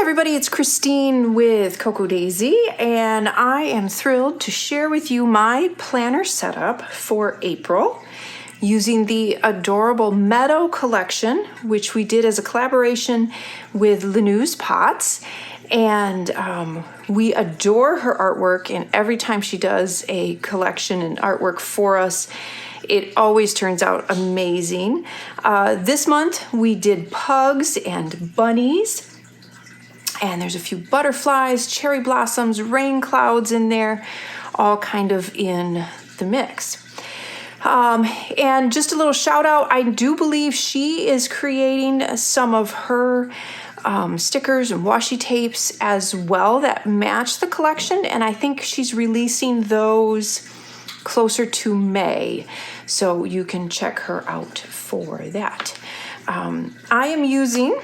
everybody, it's Christine with Cocoa Daisy, and I am thrilled to share with you my planner setup for April using the adorable Meadow collection, which we did as a collaboration with Lanú's Pots. And we adore her artwork, and every time she does a collection and artwork for us, it always turns out amazing. This month we did pugs and bunnies. And there's a few butterflies, cherry blossoms, rain clouds in there, all kind of in the mix. And just a little shout out, I do believe she is creating some of her stickers and washi tapes as well that match the collection. And I think she's releasing those closer to May. So you can check her out for that. I am using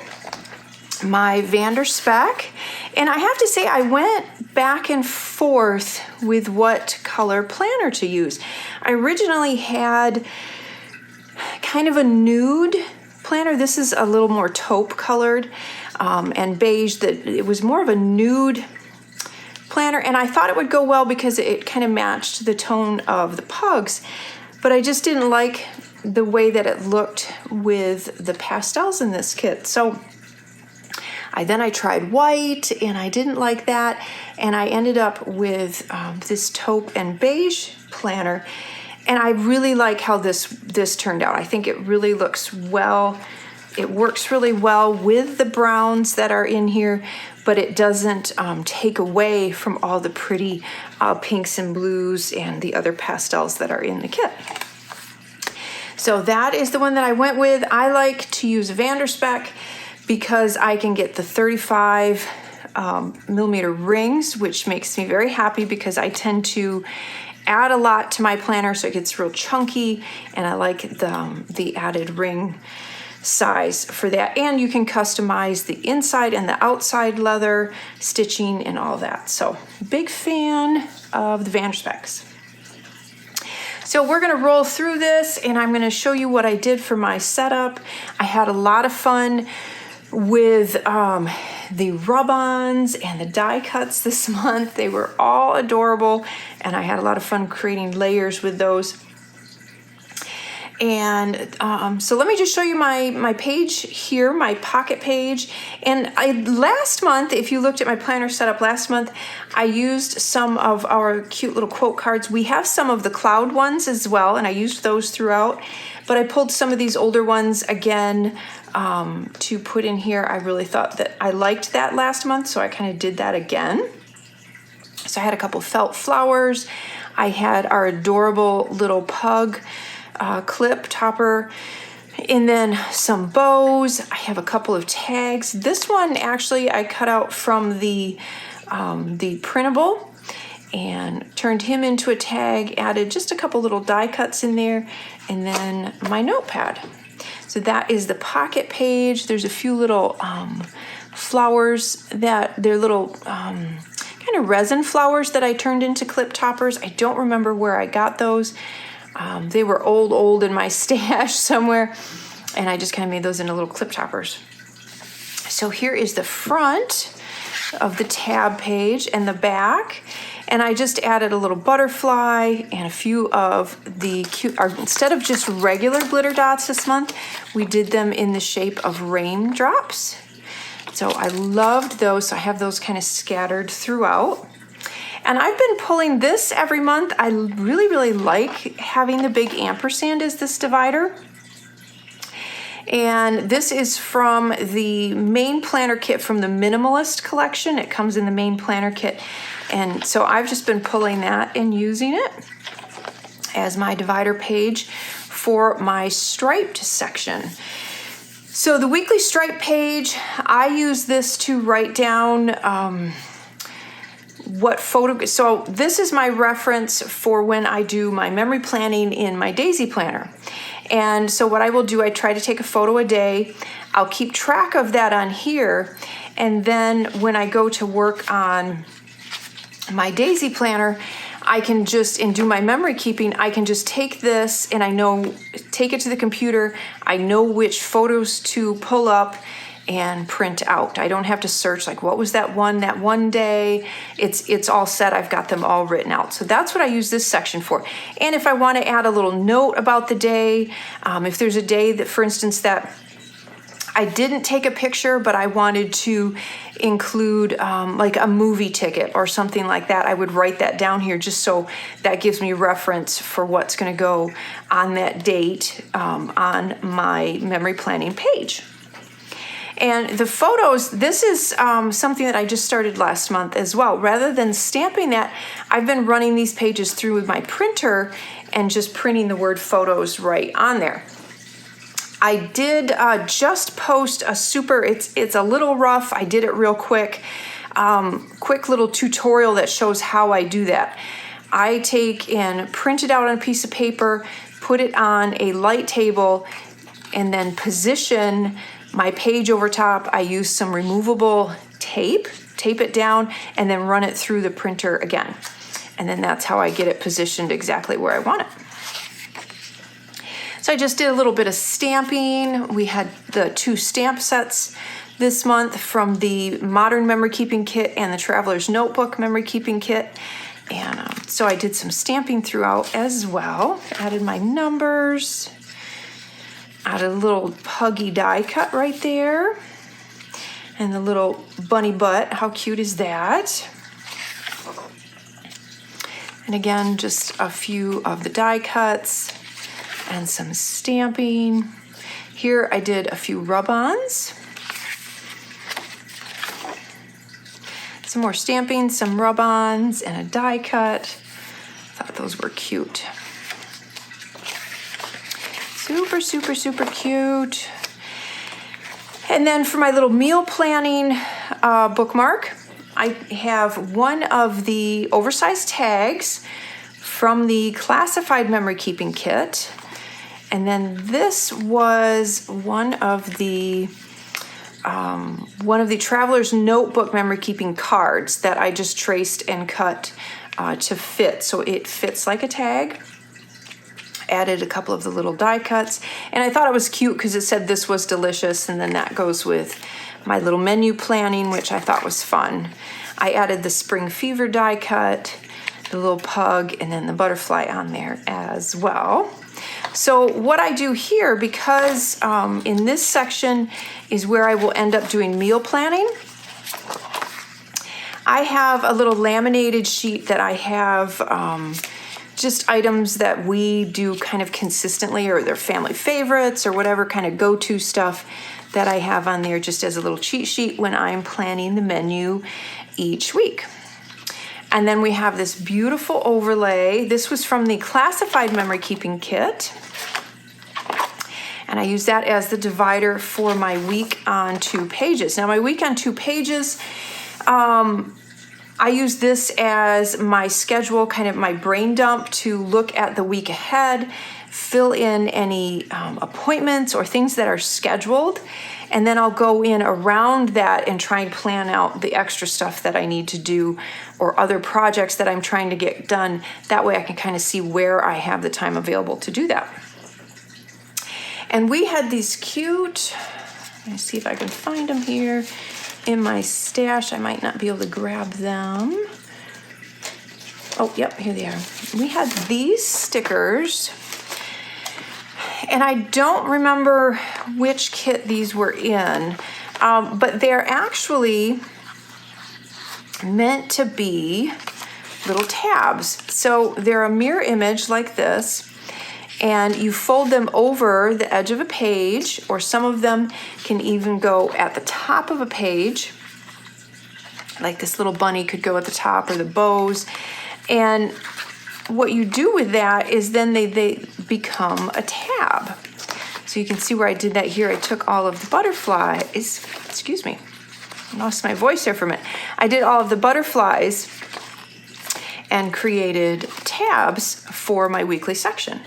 my Vanderspec, and I have to say I went back and forth with what color planner to use. I originally had kind of a nude planner. This is a little more taupe colored and beige. That it was more of a nude planner, and I thought it would go well because it kind of matched the tone of the pugs, but I just didn't like the way that it looked with the pastels in this kit. So I tried white, and I didn't like that, and I ended up with this taupe and beige planner, and I really like how this turned out. I think it really looks well. It works really well with the browns that are in here, but it doesn't take away from all the pretty pinks and blues and the other pastels that are in the kit. So that is the one that I went with. I like to use Vanderspec because I can get the 35 millimeter rings, which makes me very happy because I tend to add a lot to my planner, so it gets real chunky, and I like the added ring size for that. And you can customize the inside and the outside leather stitching and all that. So big fan of the Vanderspecs. So we're gonna roll through this, and I'm gonna show you what I did for my setup. I had a lot of fun with the rub-ons and the die cuts this month. They were all adorable, and I had a lot of fun creating layers with those. And so let me just show you my page here, my pocket page. And last month, if you looked at my planner setup last month, I used some of our cute little quote cards. We have some of the cloud ones as well, and I used those throughout. But I pulled some of these older ones again to put in here. I really thought that I liked that last month, so I kind of did that again. So I had a couple felt flowers. I had our adorable little pug clip topper, and then some bows. I have a couple of tags. This one actually I cut out from the printable and turned him into a tag, added just a couple little die cuts in there, and then my notepad. So that is the pocket page. There's a few little flowers that they're little kind of resin flowers that I turned into clip toppers. I don't remember where I got those. They were old in my stash somewhere, and I just kind of made those into little clip toppers. So here is the front of the tab page and the back, and I just added a little butterfly and a few of the cute, instead of just regular glitter dots this month, we did them in the shape of raindrops. So I loved those, so I have those kind of scattered throughout. And I've been pulling this every month. I really like having the big ampersand as this divider. And this is from the main planner kit from the Minimalist collection. It comes in the main planner kit. And so I've just been pulling that and using it as my divider page for my striped section. So the weekly stripe page, I use this to write down what photo. So this is my reference for when I do my memory planning in my Daisy planner. And so what I will do, I try to take a photo a day. I'll keep track of that on here. And then when I go to work on my Daisy planner, I can just, and do my memory keeping, I can just take this and take it to the computer. I know which photos to pull up and print out. I don't have to search like, what was that one day? It's all set. I've got them all written out. So that's what I use this section for. And if I want to add a little note about the day, if there's a day that, for instance, that I didn't take a picture, but I wanted to include like a movie ticket or something like that, I would write that down here just so that gives me reference for what's going to go on that date on my memory planning page. And the photos, this is something that I just started last month as well. Rather than stamping that, I've been running these pages through with my printer and just printing the word photos right on there. I did just post a it's a little rough. I did it real quick. Quick little tutorial that shows how I do that. I take and print it out on a piece of paper, put it on a light table, and then position my page over top. I use some removable tape it down, and then run it through the printer again. And then that's how I get it positioned exactly where I want it. So I just did a little bit of stamping. We had the 2 stamp sets this month from the Modern Memory Keeping Kit and the Traveler's Notebook Memory Keeping Kit. And so I did some stamping throughout as well. Added my numbers. Added a little puggy die cut right there. And the little bunny butt. How cute is that? And again, just a few of the die cuts. And some stamping. Here I did a few rub-ons. Some more stamping, some rub-ons, and a die cut. Thought those were cute. Super, super, super cute. And then for my little meal planning bookmark, I have one of the oversized tags from the classified memory keeping kit. And then this was one of the Traveler's Notebook memory keeping cards that I just traced and cut to fit. So it fits like a tag. Added a couple of the little die cuts. And I thought it was cute because it said this was delicious. And then that goes with my little menu planning, which I thought was fun. I added the Spring Fever die cut, the little pug, and then the butterfly on there as well. So what I do here, because in this section is where I will end up doing meal planning, I have a little laminated sheet that I have just items that we do kind of consistently, or they're family favorites or whatever kind of go-to stuff that I have on there just as a little cheat sheet when I'm planning the menu each week. And then we have this beautiful overlay. This was from the classified memory keeping kit. And I use that as the divider for my week on 2 pages. Now my week on 2 pages, I use this as my schedule, kind of my brain dump to look at the week ahead, fill in any appointments or things that are scheduled. And then I'll go in around that and try and plan out the extra stuff that I need to do or other projects that I'm trying to get done. That way I can kind of see where I have the time available to do that. And we had these cute, let me see if I can find them here in my stash. I might not be able to grab them. Oh, yep, here they are. We had these stickers. And I don't remember which kit these were in, but they're actually meant to be little tabs. So they're a mirror image like this, and you fold them over the edge of a page, or some of them can even go at the top of a page. Like this little bunny could go at the top, or the bows. And what you do with that is then they become a tab. So you can see where I did that here. I took all of the butterflies, excuse me, I lost my voice there for a minute. I did all of the butterflies and created tabs for my weekly section.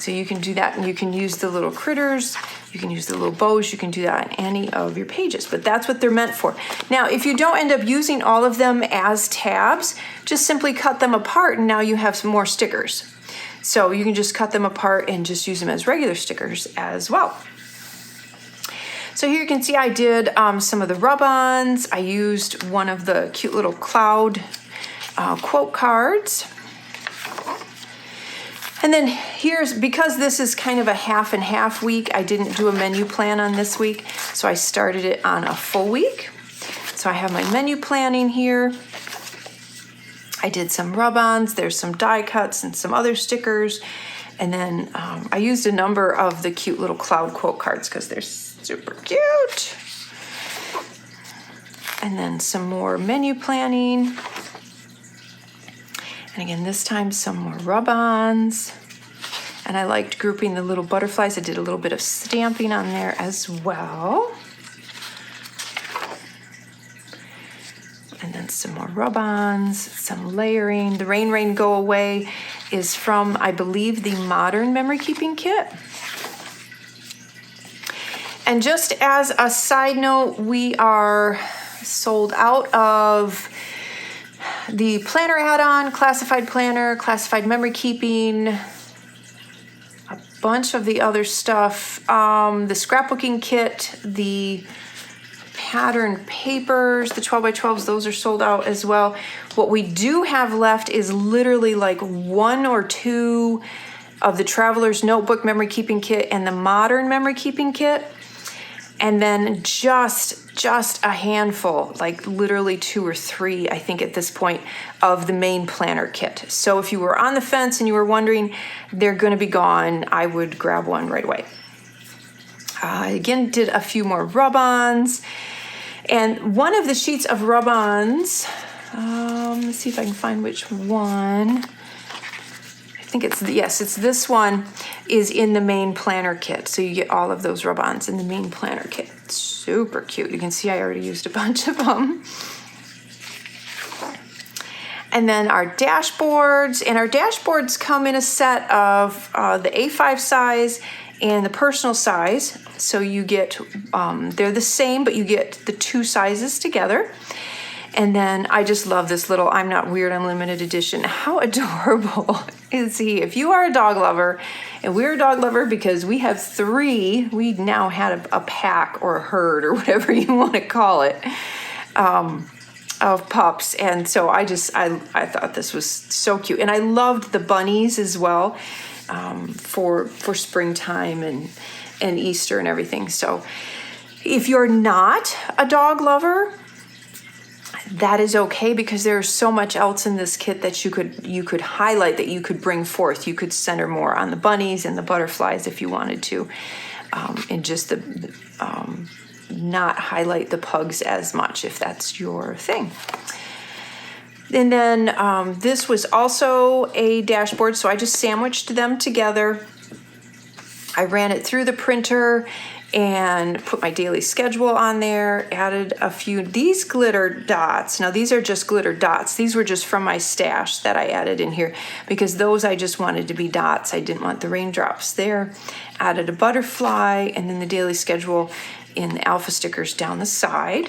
So you can do that, and you can use the little critters, you can use the little bows, you can do that on any of your pages, but that's what they're meant for. Now, if you don't end up using all of them as tabs, just simply cut them apart, and now you have some more stickers. So you can just cut them apart and just use them as regular stickers as well. So here you can see I did some of the rub-ons. I used one of the cute little cloud quote cards. And then here's, because this is kind of a half and half week, I didn't do a menu plan on this week, so I started it on a full week. So I have my menu planning here. I did some rub-ons, there's some die cuts and some other stickers. And then I used a number of the cute little cloud quote cards because they're super cute. And then some more menu planning. And again, this time some more rub-ons. And I liked grouping the little butterflies. I did a little bit of stamping on there as well. And then some more rub-ons, some layering. The Rain Rain Go Away is from, I believe, the Modern Memory Keeping Kit. And just as a side note, we are sold out of the planner add-on, classified planner, classified memory keeping, a bunch of the other stuff, the scrapbooking kit, the pattern papers, the 12 by 12s, those are sold out as well. What we do have left is literally like 1 or 2 of the Traveler's Notebook memory keeping kit and the Modern memory keeping kit. And then just a handful, like literally 2 or 3, I think at this point, of the main planner kit. So if you were on the fence and you were wondering, they're gonna be gone, I would grab one right away. I again did a few more rub-ons. And one of the sheets of rub-ons, let's see if I can find which one. I think it's, yes, it's this one, is in the main planner kit. So you get all of those rub-ons in the main planner kit. Super cute. You can see I already used a bunch of them. And then our dashboards, and our dashboards come in a set of the A5 size and the personal size. So you get, they're the same, but you get the 2 sizes together. And then I just love this little I'm Not Weird Unlimited edition. How adorable is he? If you are a dog lover, and we're a dog lover because we have 3, we now had a pack or a herd or whatever you want to call it, of pups. And so I thought this was so cute. And I loved the bunnies as well, for springtime and Easter and everything. So if you're not a dog lover, that is okay, because there's so much else in this kit that you could highlight, that you could bring forth. You could center more on the bunnies and the butterflies if you wanted to, and just not highlight the pugs as much if that's your thing. And then this was also a dashboard, so I just sandwiched them together. I ran it through the printer and put my daily schedule on there, added a few, these glitter dots. Now these are just glitter dots. These were just from my stash that I added in here because those I just wanted to be dots. I didn't want the raindrops there. Added a butterfly and then the daily schedule in the alpha stickers down the side.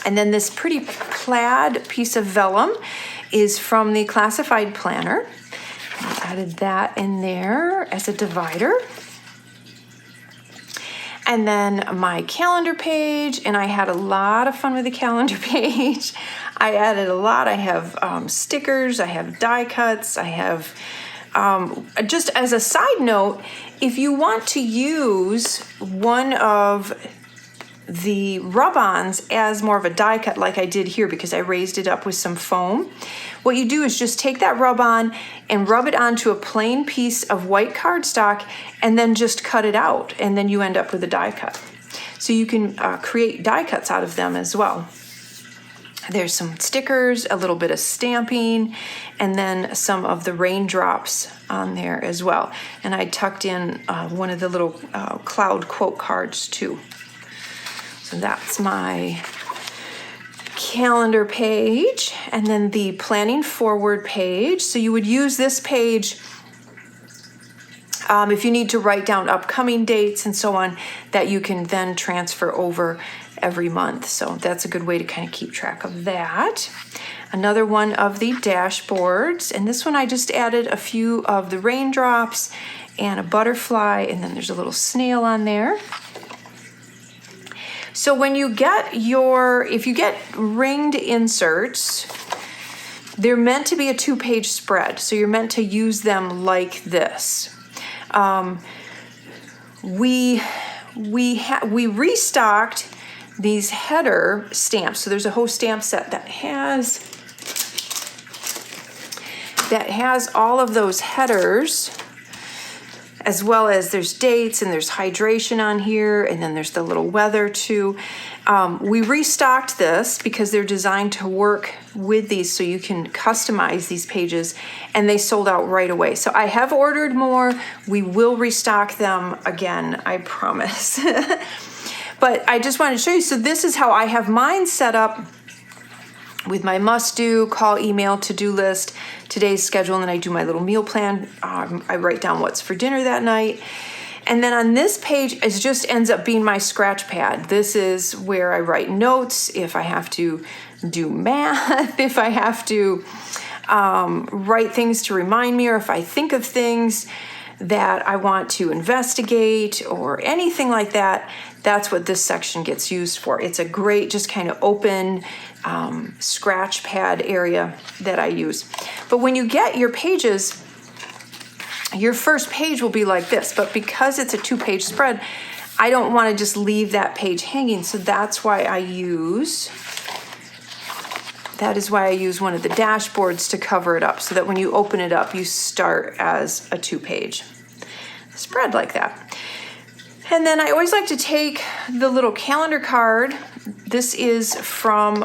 And then this pretty plaid piece of vellum is from the classified planner. I added that in there as a divider. And then my calendar page, and I had a lot of fun with the calendar page. I added a lot. I have stickers, I have die cuts, I have, just as a side note, if you want to use one of the rub-ons as more of a die cut like I did here because I raised it up with some foam, what you do is just take that rub-on and rub it onto a plain piece of white cardstock and then just cut it out, and then you end up with a die cut. So you can create die cuts out of them as well. There's some stickers, a little bit of stamping, and then some of the raindrops on there as well. And I tucked in one of the little cloud quote cards too. So that's my calendar page, and then the planning forward page. So you would use this page If you need to write down upcoming dates and so on, that you can then transfer over every month. So that's a good way to kind of keep track of that. Another one of the dashboards, and this one I just added a few of the raindrops and a butterfly, and then there's a little snail on there. So when you get if you get ringed inserts, they're meant to be a 2-page spread. So you're meant to use them like this. We restocked these header stamps. So there's a whole stamp set that has all of those headers, as well as there's dates and there's hydration on here, and then there's the little weather too. We restocked this because they're designed to work with these so you can customize these pages, and they sold out right away. So I have ordered more. We will restock them again, I promise. But I just wanted to show you, so this is how I have mine set up with my must-do, call, email, to-do list, today's schedule, and then I do my little meal plan. I write down what's for dinner that night. And then on this page, it just ends up being my scratch pad. This is where I write notes, if I have to do math, if I have to write things to remind me, or if I think of things that I want to investigate or anything like that. That's what this section gets used for. It's a great, just kind of open scratch pad area that I use. But when you get your pages, your first page will be like this, but because it's a 2-page spread, I don't want to just leave that page hanging. So that's why I use one of the dashboards to cover it up, so that when you open it up, you start as a 2-page spread like that. And then I always like to take the little calendar card. This is from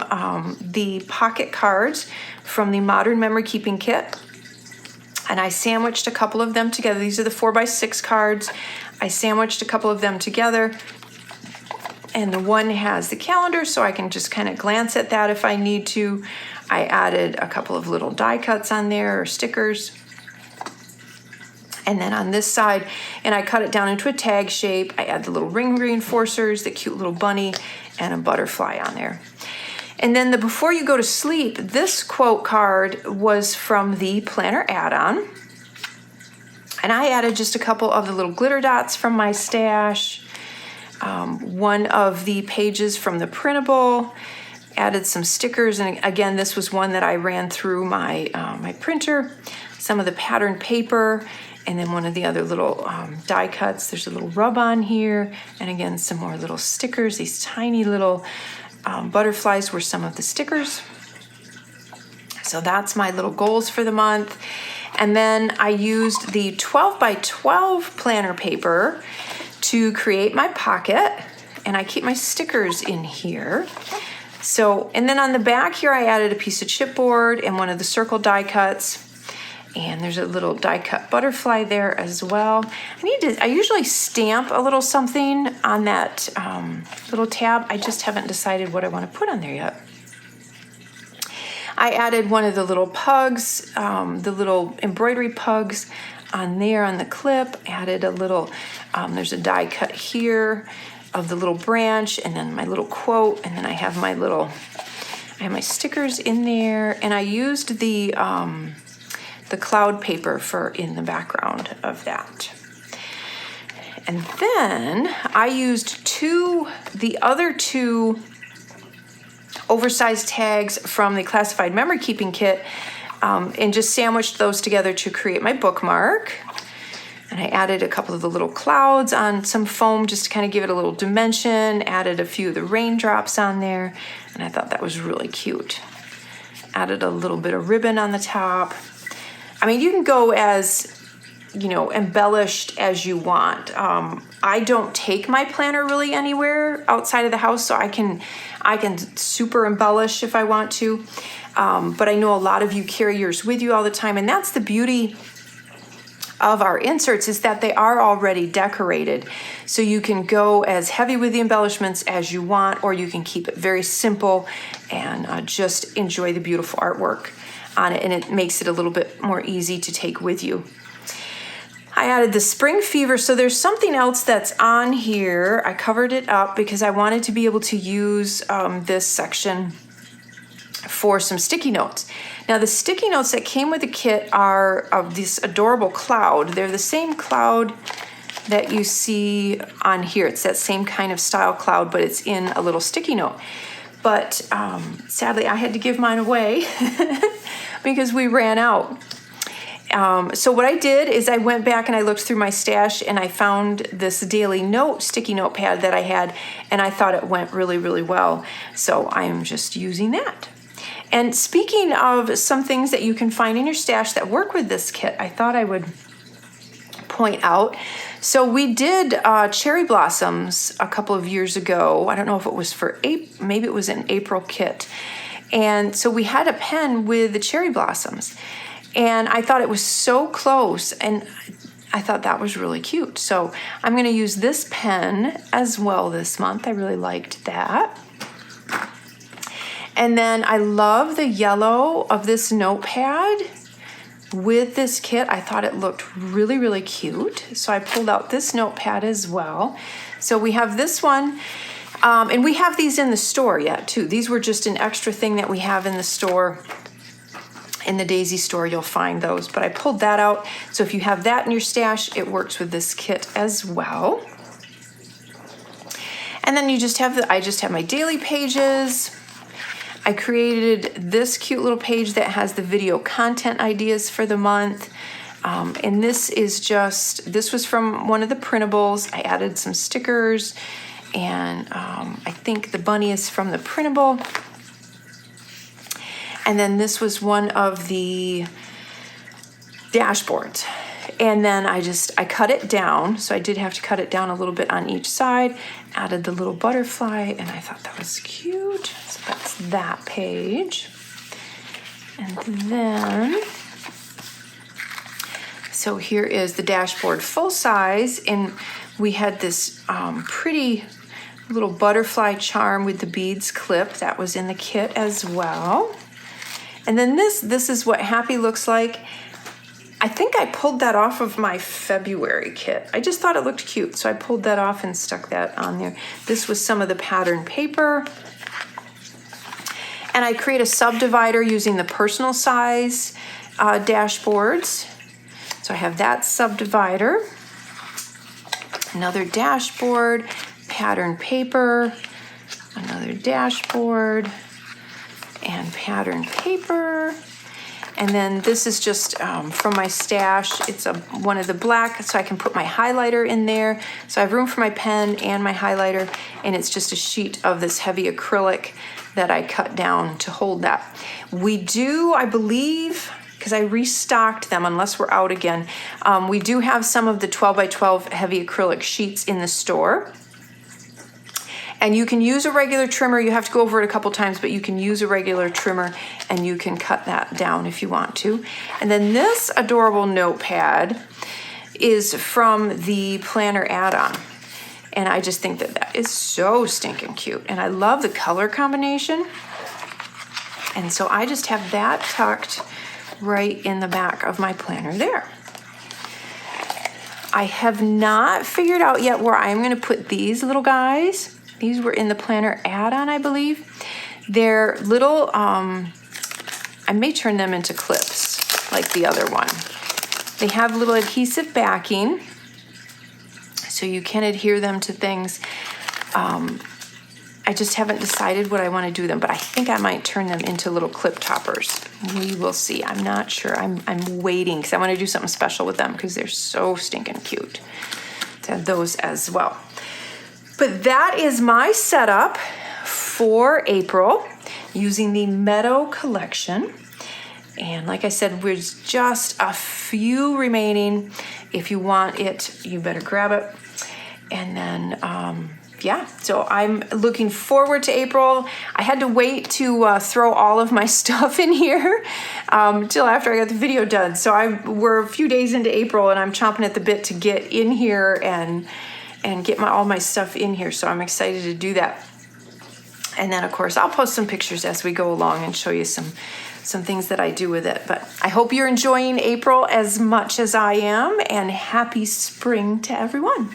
the pocket cards from the Modern Memory Keeping Kit. And I sandwiched a couple of them together. These are the 4x6 cards. I sandwiched a couple of them together. And the one has the calendar, so I can just kind of glance at that if I need to. I added a couple of little die cuts on there, or stickers. And then on this side, and I cut it down into a tag shape. I add the little ring reinforcers, the cute little bunny, and a butterfly on there. And then the before you go to sleep, this quote card was from the planner add-on. And I added just a couple of the little glitter dots from my stash. One of the pages from the printable, added some stickers. And again, this was one that I ran through my, my printer, some of the patterned paper, and then one of the other little die cuts. There's a little rub on here. And again, some more little stickers. These tiny little butterflies were some of the stickers. So that's my little goals for the month. And then I used the 12x12 planner paper to create my pocket. And I keep my stickers in here. So, and then on the back here, I added a piece of chipboard and one of the circle die cuts. And there's a little die cut butterfly there as well. I usually stamp a little something on that little tab. I just haven't decided what I want to put on there yet. I added one of the little pugs, the little embroidery pugs on there on the clip. Added a little, there's a die cut here of the little branch, and then my little quote, and then I have my stickers in there, and I used the cloud paper for in the background of that. And then I used the other two oversized tags from the classified memory keeping kit and just sandwiched those together to create my bookmark. And I added a couple of the little clouds on some foam just to kind of give it a little dimension, added a few of the raindrops on there, and I thought that was really cute. Added a little bit of ribbon on the top. I mean, you can go as, embellished as you want. I don't take my planner really anywhere outside of the house, so I can super embellish if I want to. But I know a lot of you carry yours with you all the time, and that's the beauty of our inserts, is that they are already decorated. So you can go as heavy with the embellishments as you want, or you can keep it very simple and just enjoy the beautiful artwork on it, and it makes it a little bit more easy to take with you. I added the Spring Fever. So there's something else that's on here. I covered it up because I wanted to be able to use this section for some sticky notes. Now the sticky notes that came with the kit are of this adorable cloud. They're the same cloud that you see on here. It's that same kind of style cloud, but it's in a little sticky note. But sadly, I had to give mine away because we ran out. So what I did is I went back and I looked through my stash and I found this daily note sticky notepad that I had, and I thought it went really, really well. So I'm just using that. And speaking of some things that you can find in your stash that work with this kit, I thought I would point out. So we did cherry blossoms a couple of years ago. I don't know if it was for April, maybe it was an April kit. And so we had a pen with the cherry blossoms. And I thought it was so close, and I thought that was really cute. So I'm going to use this pen as well this month. I really liked that. And then I love the yellow of this notepad with this kit. I thought it looked really, really cute. So I pulled out this notepad as well. So we have this one, and we have these in the store yet too. These were just an extra thing that we have in the store. In the Daisy store, you'll find those, but I pulled that out. So if you have that in your stash, it works with this kit as well. And then you just have I just have my daily pages. I created this cute little page that has the video content ideas for the month. And this was from one of the printables. I added some stickers, and I think the bunny is from the printable. And then this was one of the dashboards. And then I cut it down. So I did have to cut it down a little bit on each side, added the little butterfly, and I thought that was cute. So that's that page. And then, so here is the dashboard full size. And we had this pretty little butterfly charm with the beads clip that was in the kit as well. And then this is what happy looks like. I think I pulled that off of my February kit. I just thought it looked cute, so I pulled that off and stuck that on there. This was some of the pattern paper. And I create a subdivider using the personal size dashboards. So I have that subdivider, another dashboard, pattern paper, another dashboard, and pattern paper. And then this is just from my stash. It's one of the black, so I can put my highlighter in there. So I have room for my pen and my highlighter, and it's just a sheet of this heavy acrylic that I cut down to hold that. We do, I believe, because I restocked them unless we're out again, we do have some of the 12 by 12 heavy acrylic sheets in the store. And you can use a regular trimmer. You have to go over it a couple times, but you can use a regular trimmer and you can cut that down if you want to. And then this adorable notepad is from the planner add-on. And I just think that that is so stinking cute. And I love the color combination. And so I just have that tucked right in the back of my planner there. I have not figured out yet where I'm going to put these little guys. These were in the planner add-on, I believe. They're little, I may turn them into clips like the other one. They have little adhesive backing, so you can adhere them to things. I just haven't decided what I want to do them, but I think I might turn them into little clip toppers. We will see. I'm not sure. I'm waiting because I want to do something special with them because they're so stinking cute. To have those as well. But that is my setup for April using the Meadow collection. And like I said, there's just a few remaining. If you want it, you better grab it. And then, yeah, so I'm looking forward to April. I had to wait to throw all of my stuff in here till after I got the video done. So we're a few days into April and I'm chomping at the bit to get in here and get all my stuff in here. So I'm excited to do that. And then of course I'll post some pictures as we go along and show you some some things that I do with it. But I hope you're enjoying April as much as I am, and happy spring to everyone.